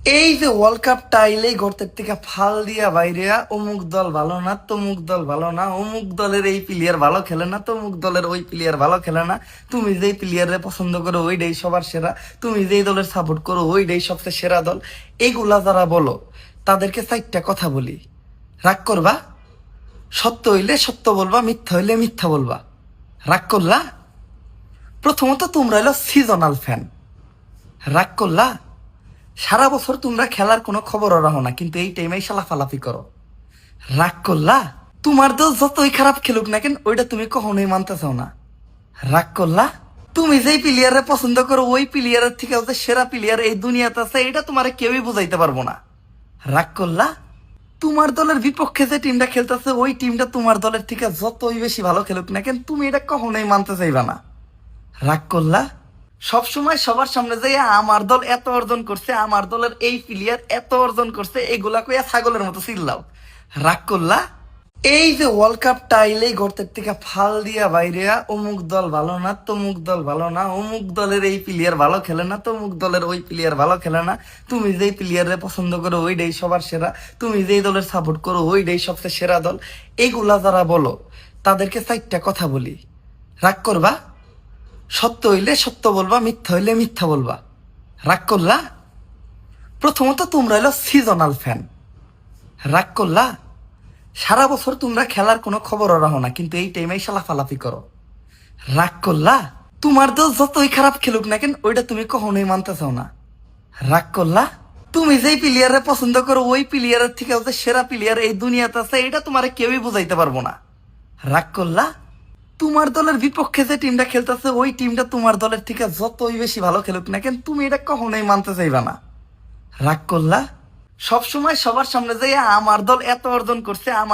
এই যে ওয়ার্ল্ড কাপটা আইলেই ঘরের থেকে ফাল দিয়া বাইরেয়া অমুক দল ভালো না, তমুক দল ভালো না, অমুক দলের এই প্লেয়ার ভালো খেলে না, তমুক দলের ওই প্লেয়ার ভালো খেলে না, তুমি যেই প্লেয়ারে পছন্দ করো ওইটাই সবার সেরা, তুমি যেই দলের সাপোর্ট করো ওইটাই সবচেয়ে সেরা দল। এইগুলা যারা বলো তাদেরকে চারটা কথা বলি, রাগ করবা? সত্য হইলে সত্য বলবা, মিথ্যা হইলে মিথ্যা বলবা। রাগ করলা? প্রথমত তোমরা হলো সিজনাল ফ্যান। রাগ করলা? সারা বছর তোমরা খেলার কোনো খবরও রাখো না, কিন্তু এই টাইমে সালাফালাফি করো। রাগ করলা? তোমার দল যতই খারাপ খেলুক না কেন ওইটা তুমি কখনোই মানতে চাও না। রাগ করলা? তুমি যেই প্লেয়ারে পছন্দ করো ওই প্লেয়ারের থেকে যে সেরা প্লেয়ার এই দুনিয়াতে আছে এটা তোমার কেউই বুঝাইতে পারবো না। রাগ করলা? তোমার দলের বিপক্ষে যে টিমটা খেলতেছে ওই টিমটা তোমার দলের থেকে যতই বেশি ভালো খেলুক না কেন তুমি এটা কখনোই মানতে চাইবা না। রাগ করলা? সবসময় সবার সামনে যে আমার দল এত অর্জন করছে, আমার দলের এই প্লেয়ার এত অর্জন করছে, এগুলা কইয়া ছাগলের মতো চিল্লাও। রাগ করলা? এই যে ওয়ার্ল্ড কাপটা আইলেই ঘরের থেকে ফাল দিয়া বাইরেয়া অমুক দল ভালো না, তমুক দল ভালো না, অমুক দলের এই প্লেয়ার ভালো খেলে না, তমুক দলের ওই প্লেয়ার ভালো খেলে না, তুমি যেই প্লেয়ারে পছন্দ করো ওইটাই সবার সেরা, তুমি যেই দলের সাপোর্ট করো ওইটাই সবচেয়ে সেরা দল। এইগুলা যারা বলো তাদেরকে চারটা কথা বলি, রাগ করবা? সত্য হইলে সত্য বলবা, মিথ্যা হইলে মিথ্যা বলবা। রাগ করলা? প্রথমত তোমরা হলো সিজনাল ফ্যান। রাগ করলা? সারা বছর তোমরা খেলার কোনো খবরও রাখো না, কিন্তু এই টাইমে সালাফালাফি করো। রাগ করলা? তোমার দল যতই খারাপ খেলুক না কেন ওইটা তুমি কখনোই মানতে চাও না। রাগ করলা? তুমি যেই প্লেয়ারে পছন্দ করো ওই প্লেয়ারের থেকে যে সেরা প্লেয়ার এই দুনিয়াতে আছে এটা তোমার কেউই বুঝাইতে পারবো না। রাগ করলা? তোমার দলের বিপক্ষে যে টিমটা খেলতেছে ওই টিমটা তোমার দলের থেকে যতই বেশি ভালো খেলুক না কেন তুমি এটা কখনোই মানতে চাইবা না। রাগ করলা? সবসময় সবার সামনে যে আমার দল এত অর্জন করছে, আমার